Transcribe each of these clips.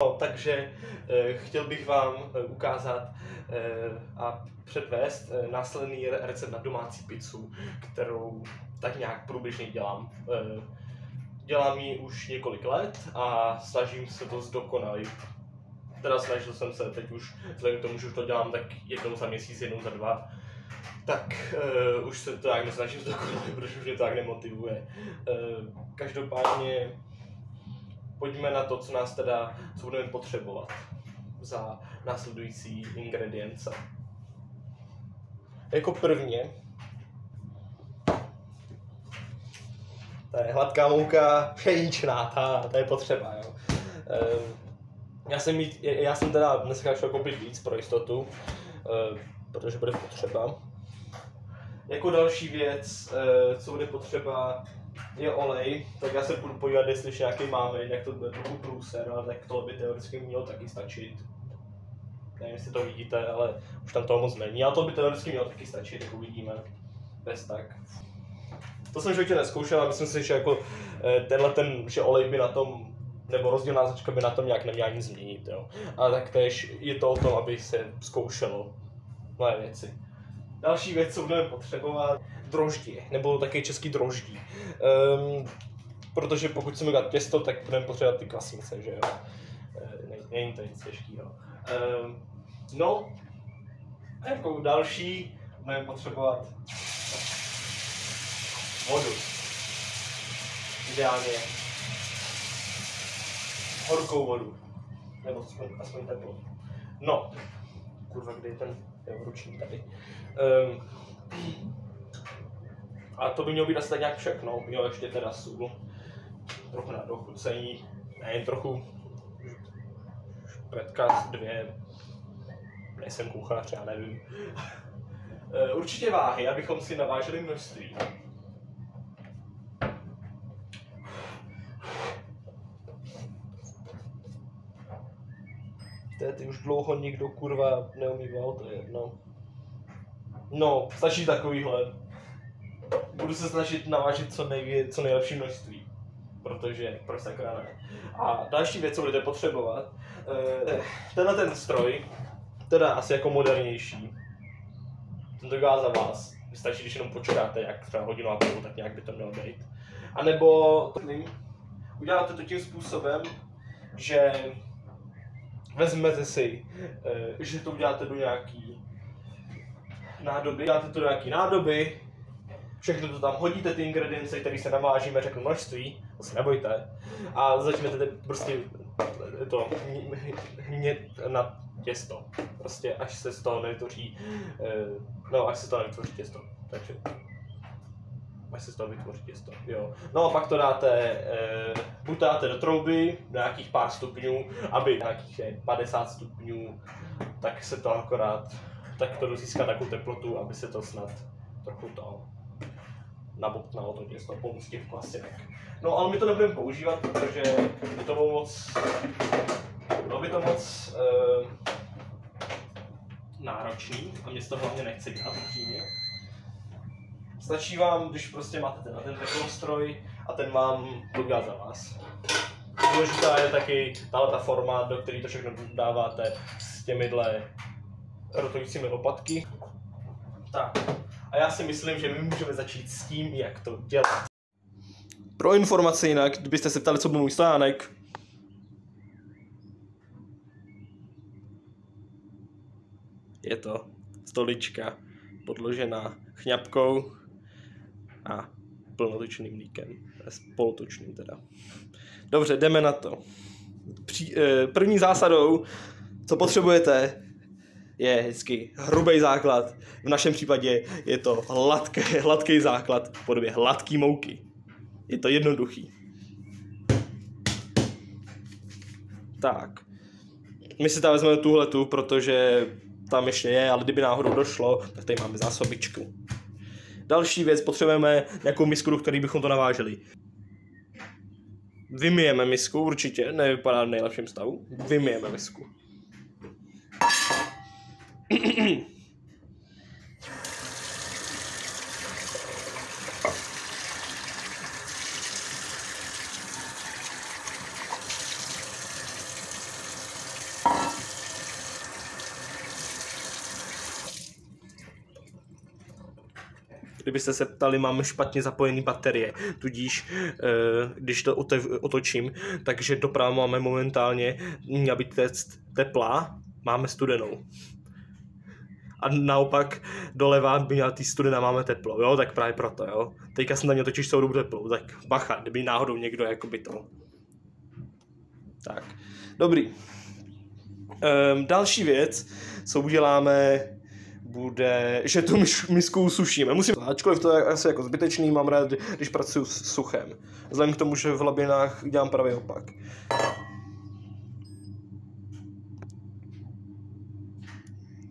No, takže chtěl bych vám ukázat a předvést následný recept na domácí pizzu, kterou tak nějak průběžně dělám. Dělám ji už několik let a snažím se to zdokonalit. Teda snažil jsem se, teď už vzhledem k tomu, že už to dělám tak jednou za měsíc, jednou za dva, tak už se to tak nesnažím zdokonalit, protože už mě to tak nemotivuje. Každopádně pojďme na to, co budeme potřebovat za následující ingredience. Jako prvně, to je hladká mouka pšeničná, ta je potřeba, jo. Já jsem teda dneska šel koupit víc pro jistotu, protože bude potřeba. Jako další věc, co bude potřeba, je olej, tak já se půjdu podívat, jestli nějaký máme, jak to bude trochu průser, ale tak tohle by teoreticky mělo taky stačit. Nevím, jestli to vidíte, ale už tam toho moc není, ale to by teoreticky mělo taky stačit, tak uvidíme. Bez tak. To jsem ještě neskoušel a myslím si, že jako že olej by na tom, nebo rozdílná značka by na tom nějak neměla nic změnit, jo. Ale taktéž je to o tom, aby se zkoušelo nové věci. Další věc, co budeme potřebovat, droždí, nebo taky český droždí. Protože pokud chceme dát těsto, tak budeme potřebovat ty kvasnice, že jo. Není to nic těžkého. No, a jako další budeme potřebovat vodu. Ideálně horkou vodu. Nebo aspoň teplou. No, kurva, kde je ten ručník tady. A to by mělo být asi tak nějak všechno. Mělo ještě teda sůl. Trochu na dochucení. Nevím, trochu špetka, 2. Nejsem kuchař, já nevím. Určitě váhy, abychom si navážili množství. Ty už dlouho nikdo kurva neumýval, to je jedno. No, stačí takovýhle. Budu se snažit navážit co nejlepší množství. Protože, proč sakra ne. A další věc, co budete potřebovat, tenhle ten stroj, teda asi jako modernější, ten to dělá za vás. Stačí, když jenom počkáte, jak třeba hodinu a půl, tak nějak by to mělo být. A nebo uděláte to tím způsobem, že vezmete si, že to uděláte do nějaký nádoby, všechno to tam hodíte, ty ingredience, které se navážíme, řeknu množství, to se nebojte, a začnete prostě to hnět na těsto, prostě až se z toho nevytvoří, těsto, takže až se z toho vytvoří těsto, jo. No a pak to dáte, buď to dáte do trouby, nějakých pár stupňů, aby nějakých 50 stupňů, tak se to akorát, tak to získá takovou teplotu, aby se to snad trochu to nabobtnalo to těsto pomůstí v kvasinek. No ale my to nebudeme používat, protože by to bylo moc náročný a mě to hlavně nechce dělat upřímně. Stačí vám, když prostě máte ten teklostroj a ten vám to dělá za vás. Důležitá je taky tato forma, do které to všechno dáváte s těmihle rotujícími lopatky. Tak. A já si myslím, že my můžeme začít s tím, jak to dělat. Pro informaci jinak, kdybyste se ptali, co byl můj stojánek. Je to stolička podložená chňapkou a plnotučným mlíkem. S polotučným teda. Dobře, jdeme na to. První zásadou, co potřebujete, je vždycky hrubý základ. V našem případě je to hladký základ v podobě hladké mouky. Je to jednoduchý. Tak. My si tam vezmeme tuhletu, protože tam ještě je, ale kdyby náhodou došlo, tak tady máme zásobičku. Další věc, potřebujeme nějakou misku, do které bychom to naváželi. Vymyjeme misku, určitě, nevypadá v nejlepším stavu. Vymyjeme misku. kdybyste se ptali, mám špatně zapojený baterie, tudíž když to otočím, takže doprava máme momentálně, měla být teplá, máme studenou. A naopak doleva by měla tý studená, máme teplo, jo, tak právě proto, jo. Teďka jsem tam měl totiž celou dobu teplou, tak bacha, kdyby náhodou někdo jakoby to. Tak, dobrý. Další věc, co uděláme, bude, že tu misku usušíme. Ačkoliv to je asi jako zbytečný, mám rád, když pracuji s suchem. Vzhledem k tomu, že v labinách dělám pravý opak.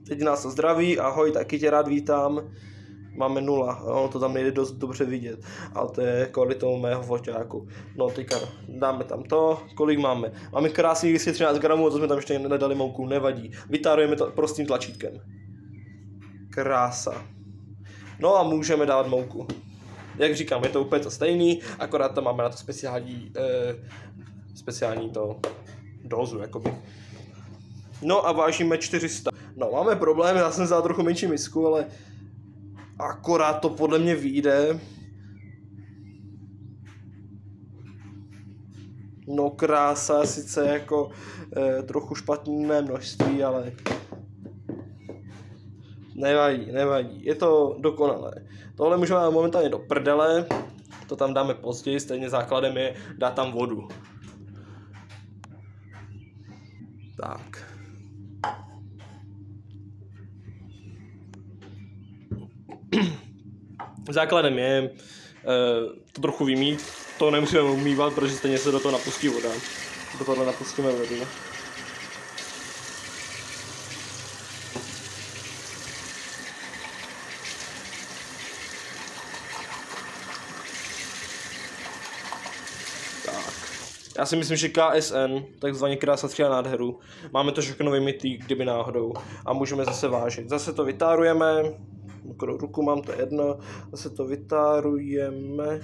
Teď nás to zdraví, ahoj, taky tě rád vítám. Máme 0, ono to tam nejde dost dobře vidět, ale to je kvůli tomu mého foťáku. No teďka dáme tam to, kolik máme? Máme krásných 213 gramů, to jsme tam ještě nedali mouku, nevadí. Vytárujeme to prostým tlačítkem. Krása. No a můžeme dávat mouku. Jak říkám, je to úplně to stejný, akorát tam máme na to speciální to dózu, jakoby. No a vážíme 400. No máme problém, já jsem vzal trochu menší misku, ale akorát to podle mě vyjde. No krása, sice jako trochu špatné množství, ale nevadí, je to dokonalé. Tohle můžeme dát momentálně do prdele, to tam dáme později, stejně základem je dát tam vodu. Tak. Základem je to trochu vymít, to nemusíme umývat, protože stejně se do toho napustí voda. Do tohle napustíme vodu. Tak. Já si myslím, že KSN, takzvaně krása střídá nádheru, máme to všechno vymytý, kdyby náhodou, a můžeme zase vážit. Zase to vytárujeme. Ruku mám, to jedno, zase to vytárujeme.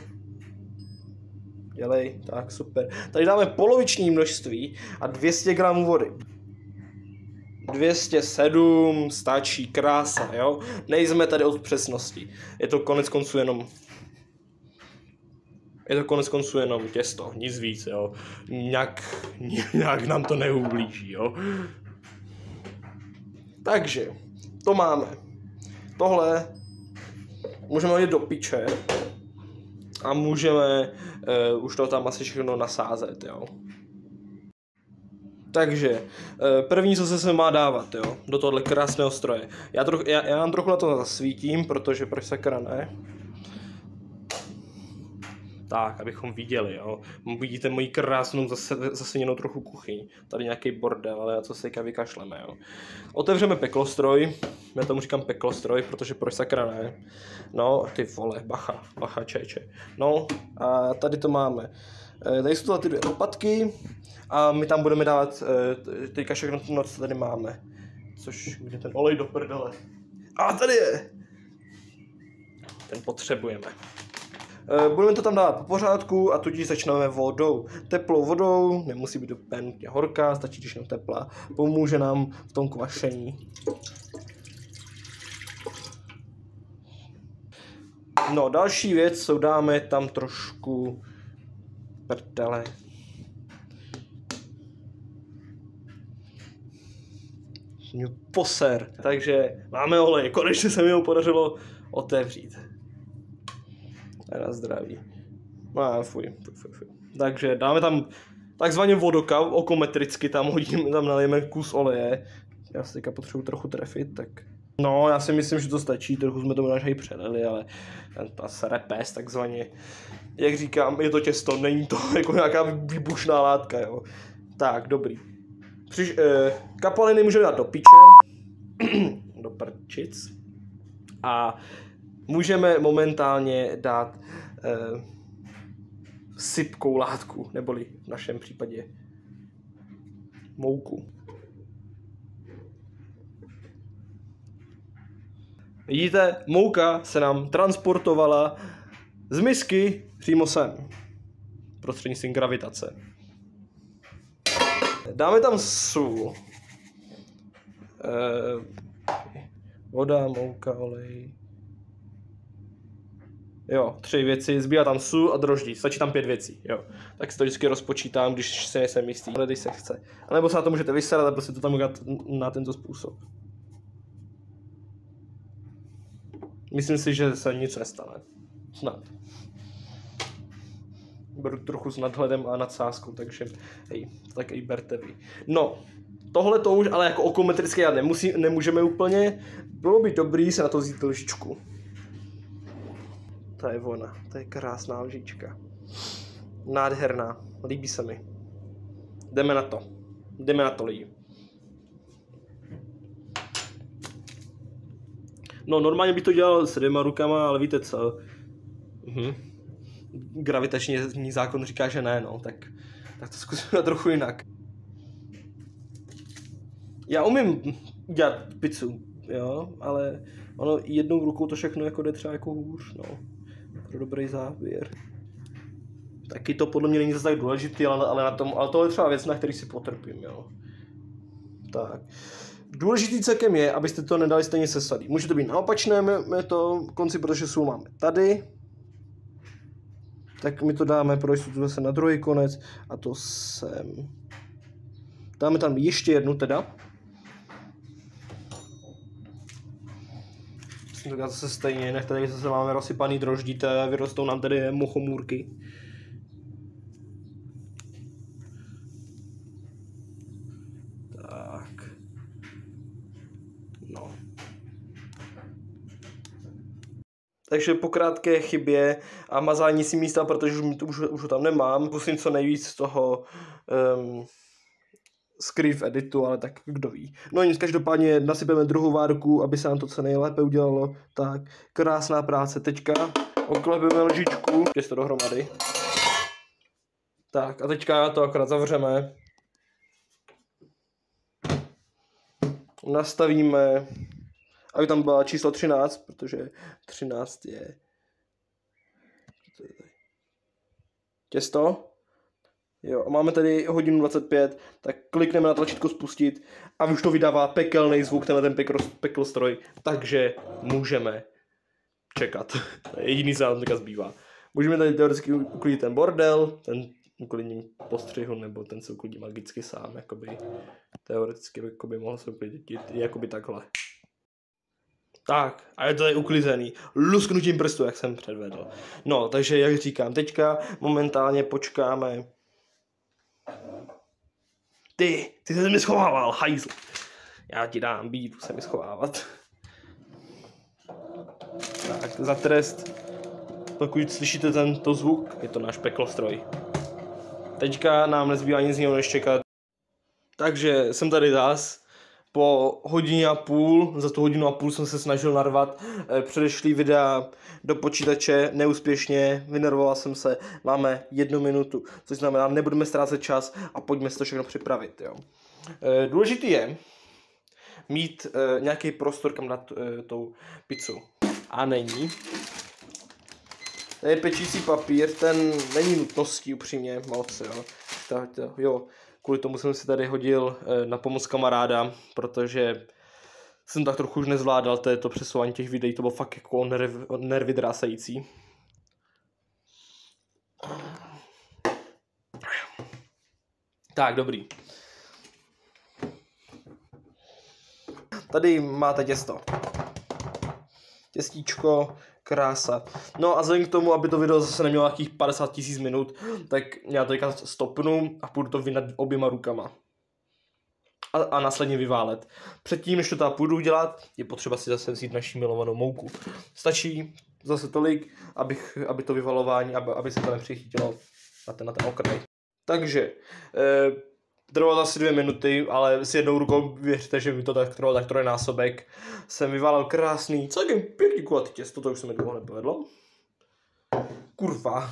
Dělej, tak super. Tady dáme poloviční množství a 200 gramů vody. 207 stačí, krása, jo. Nejsme tady od přesnosti. Je to konec konců jenom těsto, nic víc, jo. Nějak nám to neublíží, jo. Takže, to máme. Tohle můžeme hodit do piče a můžeme už to tam asi všechno nasázet, jo. Takže první, co se má dávat, jo, do tohle krásného stroje. Já vám trochu na to zasvítím, protože proč sakra ne? Tak, abychom viděli, jo. Vidíte moji krásnou zasvěněnou trochu kuchyň. Tady nějaký bordel, ale na co se teďka vykašleme, jo. Otevřeme peklostroj. Já tomu říkám peklostroj, protože proč sakra ne. No, ty vole, bacha, čeče. No, a tady to máme. Tady jsou to ty 2 lopatky a my tam budeme dávat teďka všechno, co tady máme. Což, kde ten olej do prdele. A tady je! Ten potřebujeme. Budeme to tam dávat po pořádku a tudíž začneme vodou. Teplou vodou, nemusí být úplně nutně horká, stačí když jenom teplá. Pomůže nám v tom kvašení. No, další věc, co dáme tam trošku prdele. Poser. Takže máme olej, konečně se mi ho podařilo otevřít. Na zdraví. No, fuj. Takže dáme tam takzvaně vodokav, okometricky tam hodíme, tam nalijeme kus oleje. Já se teďka potřebuji trochu trefit, tak... No, já si myslím, že to stačí, trochu jsme to možná i přelili, ale ta serepes takzvaně. Jak říkám, je to těsto, není to jako nějaká výbušná látka, jo. Tak, dobrý. Kapaliny můžeme dát do piče, do prčic. A můžeme momentálně dát sypkou látku, neboli v našem případě mouku. Vidíte, mouka se nám transportovala z misky přímo sem, prostřednictvím gravitace. Dáme tam sůl, voda, mouka, olej. Jo, 3 věci, zbývá tam sůl a droždí, stačí tam 5 věcí, jo. Tak si to vždycky rozpočítám, když se nejsem jistý, ale když se chce. A nebo se na to můžete vysedat a prostě to tam udělat na tento způsob. Myslím si, že se nic nestane. Snad. Beru trochu s nadhledem a nadsázkou, takže hej, tak i berte vy. No, tohle to už ale jako okometricky já nemůžeme úplně. Bylo by dobrý se na to vzít lžičku. To je ona, to je krásná lžička. Nádherná, líbí se mi. Jdeme na to lidi. No, normálně bych to dělal s 2 rukama, ale víte co? Gravitační zákon říká, že ne, no, tak to zkusíme trochu jinak. Já umím dělat pizzu, jo, ale ono jednou rukou to všechno jako jde třeba jako hůř, no, pro dobrý závěr. Taky to podle mě není zase tak důležitý, ale to je třeba věc, na který si potrpím, jo. Tak. Důležitý celkem je, abyste to nedali stejně sesadit. Může to být na opačném konci, protože sůl máme tady. Tak my to dáme pro jistotu zase na druhý konec a to sem. Dáme tam ještě jednu teda. Musím to dělat zase stejně, nech tady zase máme rozsypaný droždí, vyrostou nám tady mochomůrky. Tak. No. Takže po krátké chybě a mazání si místa, protože už ho tam nemám, musím co nejvíc z toho skrýt v editu, ale tak kdo ví. No nic, každopádně nasypeme druhou várku, aby se nám to co nejlépe udělalo. Tak, krásná práce. Teďka oklepeme lžičku, je to dohromady. Tak a teďka to akorát zavřeme. Nastavíme, aby tam byla číslo 13, protože 13 je těsto. Jo, a máme tady 1:25, tak klikneme na tlačítko spustit a už to vydává pekelný zvuk, ten pekl stroj, takže můžeme čekat. Jediný se nám teďka zbývá. Můžeme tady teoreticky uklidit ten bordel, ten uklidním postřihu, nebo ten se uklidí magicky sám, jakoby teoreticky jakoby mohl se uklidit jakoby takhle. Tak, a je to tady uklizený, lusknutím prstu, jak jsem předvedl. No, takže jak říkám, teďka momentálně počkáme. Ty se mi schovával, hajzl. Já ti dám bídu se mi schovávat. Tak, za trest, pokud slyšíte tento zvuk, je to náš peklostroj. Teďka nám nezbývá nic jiného než čekat. Takže jsem tady zas. Po 1,5 hodiny, za tu 1,5 hodiny jsem se snažil narvat předešlý videa do počítače, neúspěšně, vynervoval jsem se, máme 1 minutu, což znamená, nebudeme ztrácet čas a pojďme si to všechno připravit, jo. Důležitý je mít nějaký prostor, kam dát tou pizzu. A není. Tady je pečící papír, ten není nutností upřímně moc, jo. Jo. Kvůli tomu jsem si tady hodil na pomoc kamaráda, protože jsem tak trochu už nezvládal to přesouvání těch videí, to bylo fakt jako nervy drásající. Tak, dobrý. Tady máte těsto. Těstíčko, krása. No a vzhledem k tomu, aby to video zase nemělo nějakých 50 000 minut, tak já to teďka stopnu a půjdu to vynat 2 rukama. A následně vyválet. Předtím, než to teda půjdu dělat, je potřeba si zase vzít naši milovanou mouku. Stačí zase tolik, aby to vyvalování, aby se to nepřichytilo na ten okraj. Takže, trvalo asi 2 minuty, ale s 1 rukou věřte, že mi to tak trvalo tak trojnásobek. Jsem vyválel krásný, celkem pěkný kulatý těsto, to už se mi dlouho nepovedlo. Kurva.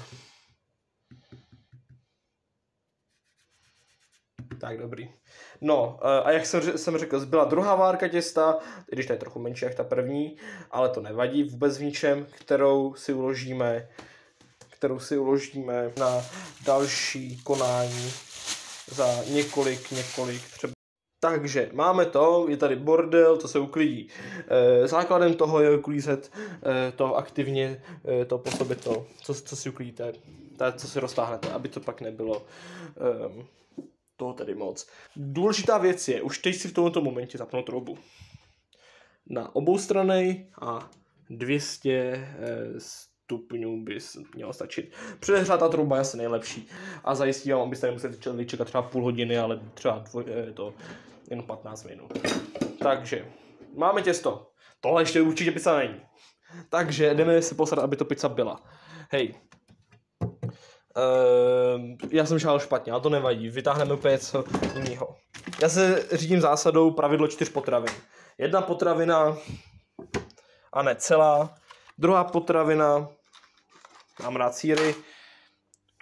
Tak, dobrý. No, a jak jsem řekl, zbyla druhá várka těsta, i když ta je trochu menší jak ta první, ale to nevadí vůbec v ničem, kterou si uložíme na další konání za několik třeba. Takže máme to, je tady bordel, to se uklidí. Základem toho je uklízet to aktivně, to po sobě to, co si uklidíte, co si roztáhnete, aby to pak nebylo toho tady moc. Důležitá věc je, už teď si v tomto momentě zapnout troubu. Na obou stranách a 200 stupňů by mělo stačit. Předehřát ta trouba je asi nejlepší a zajistí vám, abyste nemuseli čekat třeba půl hodiny, ale třeba jen 15 minut. Takže máme těsto. Tohle ještě určitě pizza není. Takže jdeme se postarat, aby to pizza byla. Hej. Já jsem šel špatně, ale to nevadí. Vytáhneme úplně něco jiného. Já se řídím zásadou pravidlo 4 potravin. Jedna potravina a ne celá. Druhá potravina, mám rád sýry,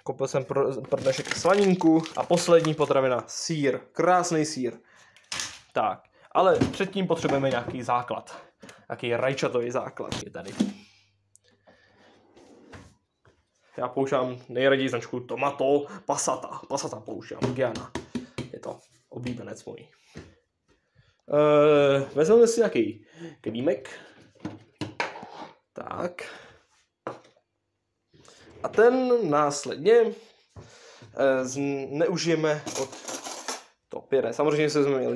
koupil jsem pro dnešek slaninku a poslední potravina, sýr, krásný sýr. Tak, ale předtím potřebujeme nějaký základ, nějaký rajčatový základ je tady. Já používám nejraději značku Tomato Passata, Passata používám, Giana, je to oblíbenec můj. Vezmeme si nějaký klímek. Tak. A ten následně neužijeme od toho pyré. Samozřejmě se vezmeme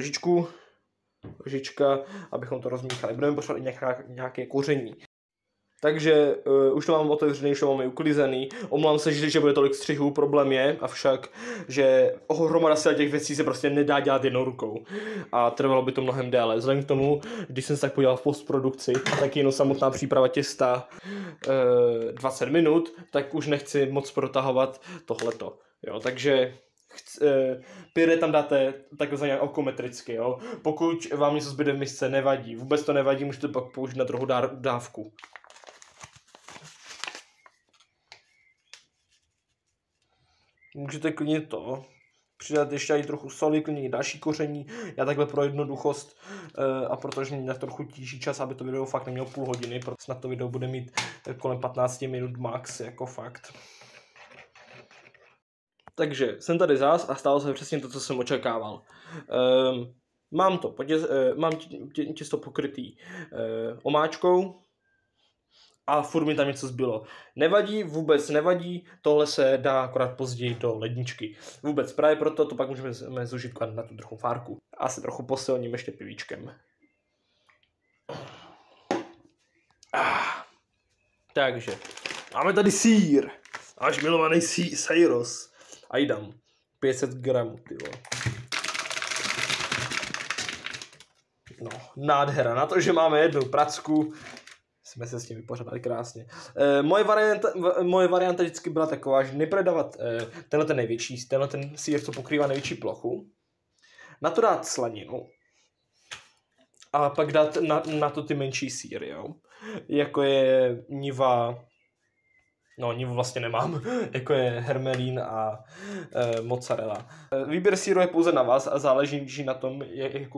lžička, abychom to rozmíchali. Budeme potřebovat i nějaké koření. Takže už to mám otevřený, už to máme uklizený. Omlouvám se, že bude tolik střihů. Problém je avšak, že hromada se těch věcí se prostě nedá dělat jednou rukou. A trvalo by to mnohem déle. Vzhledem k tomu, když jsem se tak podíval v postprodukci, tak jenom samotná příprava těsta 20 minut, tak už nechci moc protahovat tohleto. Jo, takže pyré tam dáte takzvaně okometricky, jo. Pokud vám něco zbyde v misce, nevadí. Vůbec to nevadí, můžete pak použít na druhou dávku. Můžete klidně to přidat ještě i trochu soli, klidně i další koření. Já takhle pro jednoduchost a protože mě trochu tíží čas, aby to video fakt nemělo půl hodiny, protože snad to video bude mít kolem 15 minut max, jako fakt. Takže jsem tady zás a stalo se přesně to, co jsem očekával. Mám těsto pokrytý omáčkou a furt mi tam něco zbylo. Nevadí, vůbec nevadí, tohle se dá akorát později do ledničky. Vůbec právě proto to pak můžeme zužít na tu trochu fárku. A se trochu posilním ještě pivíčkem. Takže, máme tady sýr. Až milovaný sejros. A jdám 500 gramů, ty vole. No, nádhera. Na to, že máme jednu pracku, jsme se s tím vypořádali krásně. Moje varianta vždycky byla taková, že nejprve dávat tenhle ten největší, tenhle ten sýr, co pokrývá největší plochu, na to dát slaninu a pak dát na to ty menší sýry, jo. Jako je niva, no nivu vlastně nemám, jako je hermelín a mozzarella. Výběr sýru je pouze na vás a záleží na tom,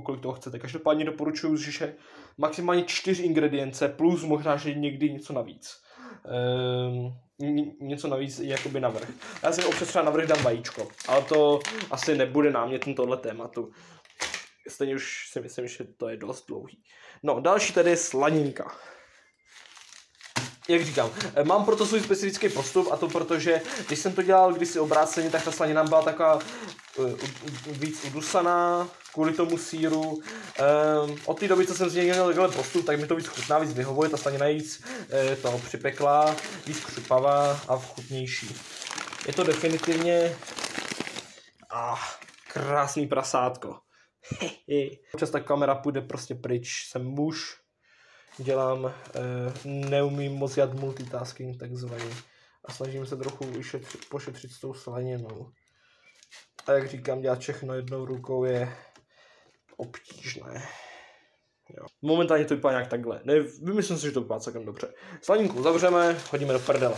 kolik toho chcete. Každopádně doporučuji, že maximálně 4 ingredience plus možná, že někdy něco navíc. Něco navíc jakoby navrch. Já si občas třeba navrch dám vajíčko, ale to asi nebude námětem tohle tématu. Stejně už si myslím, že to je dost dlouhý. No, další tady je slaninka. Jak říkám, mám proto svůj specifický postup a to protože, když jsem to dělal kdysi obráceně, tak ta slanina byla taková víc udusaná kvůli tomu sýru. Od té doby, co jsem změnil takhle postup, tak mi to víc chutná, víc vyhovuje, ta slanina víc to připekla, víc křupavá a chutnější. Je to definitivně krásný prasátko. Občas ta kamera půjde prostě pryč, jsem muž. Dělám, neumím moc dělat multitasking takzvaný a snažím se trochu pošetřit s tou slaninou. A jak říkám, dělat všechno jednou rukou je obtížné. Jo. Momentálně to vypadá nějak takhle. Vymyslím si, že to vypadá celkem dobře. Slaninku zavřeme, hodíme do prdele.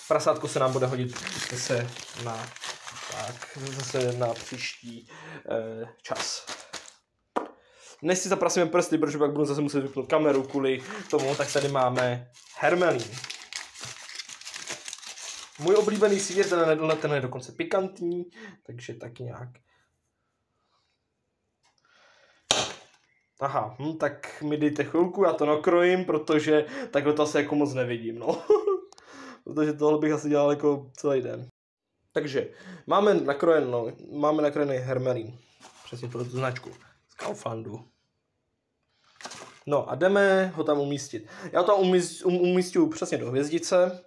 Prasátko se nám bude hodit zase na příští čas. Než si zaprasíme prsty, protože pak budu zase muset vypnout kameru kvůli tomu, tak tady máme hermelín. Můj oblíbený sýr, ten je dokonce pikantní, takže tak nějak. Aha, tak mi dejte chvilku, já to nakrojím, protože takhle to asi jako moc nevidím, no. Protože tohle bych asi dělal jako celý den. Takže máme nakrojený hermelín. Přesně pro tu značku z Kauflandu. No a jdeme ho tam umístit. Já ho tam umístuju přesně do hvězdice.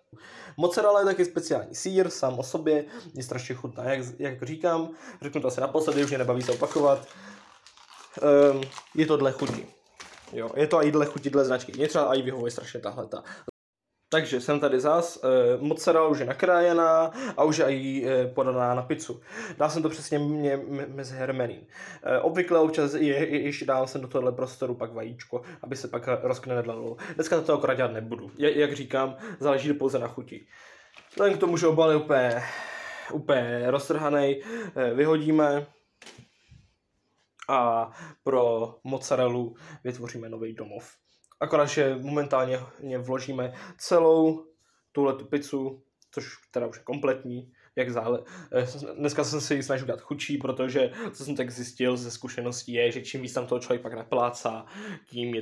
Mozzarella je taky speciální sýr, sám o sobě, je strašně chutná, jak říkám. Řeknu to asi naposledy, už mě nebaví se opakovat. Je to dle chuti. Jo, je to i dle chuti, dle značky. Mě třeba i vyhovuje strašně tahleta. Takže jsem tady zas, mozzarella už je nakrájená a už je i podaná na pizzu. Dal jsem to přesně mezi hermelín. Obvykle občas ještě dávám jsem do tohohle prostoru pak vajíčko, aby se pak rozknedlalo. Dneska to akorát dělat nebudu. Jak říkám, záleží pouze na chuti. Vzhledem k tomu, že obal je úplně roztrhaný, vyhodíme a pro mozzarellu vytvoříme nový domov. Akorát, že momentálně vložíme celou tuhletu pizzu, což teda už je kompletní, dneska jsem si ji snažil dát chudší, protože co jsem tak zjistil ze zkušeností je, že čím víc tam toho člověk pak naplácá, tím je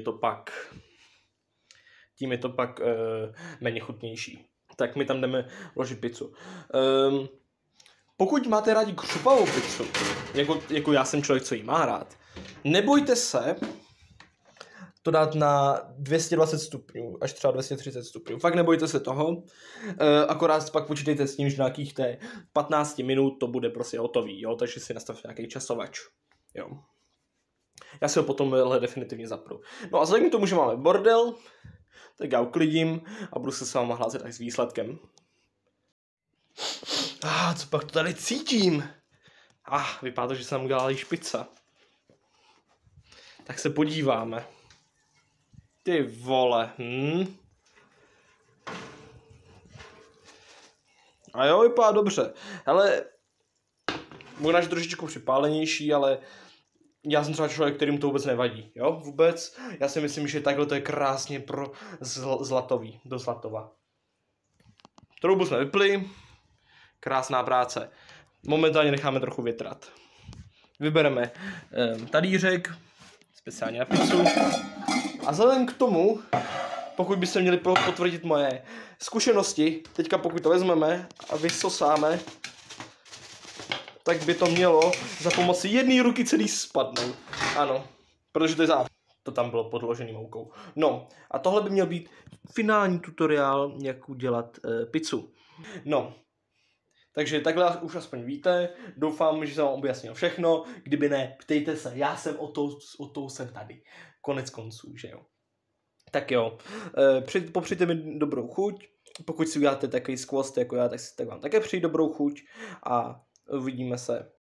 to pak méně chutnější. Tak my tam jdeme vložit pizzu. Pokud máte rádi křupavou pizzu, jako já jsem člověk, co jí má rád, nebojte se to dát na 220 stupňů, až třeba 230 stupňů. Fakt nebojte se toho, akorát pak počítejte s tím, že nějakých 15 minut to bude prostě hotový, jo? Takže si nastavte nějaký časovač. Jo. Já si ho potom definitivně zapnu. No a vzhledem k tomu, že máme bordel, tak já uklidím a budu se s váma hlásit až s výsledkem. Co pak to tady cítím? Vypadá to, že jsem udělal již pizza. Tak se podíváme. Ty vole, A jo, vypadá dobře. Hele, možná, že trošičku připálenější, ale já jsem třeba člověk, kterým to vůbec nevadí, jo, vůbec. Já si myslím, že takhle to je krásně pro zlatový, do zlatova. Troubu jsme vypli, krásná práce. Momentálně necháme trochu větrat. Vybereme talířek, speciálně na pizzu. A vzhledem k tomu, pokud byste měli potvrdit moje zkušenosti, teďka pokud to vezmeme a vysosáme, tak by to mělo za pomoci jedné ruky celý spadnout. Ano, protože to je to tam bylo podložený moukou. No, a tohle by měl být finální tutoriál, jak udělat pizzu. No, takže takhle už aspoň víte, doufám, že jsem vám objasnil všechno, kdyby ne, ptejte se, já jsem o tou jsem tady, konec konců, že jo. Tak jo, popřijte mi dobrou chuť, pokud si uděláte takový skvost jako já, tak vám také přijde dobrou chuť a uvidíme se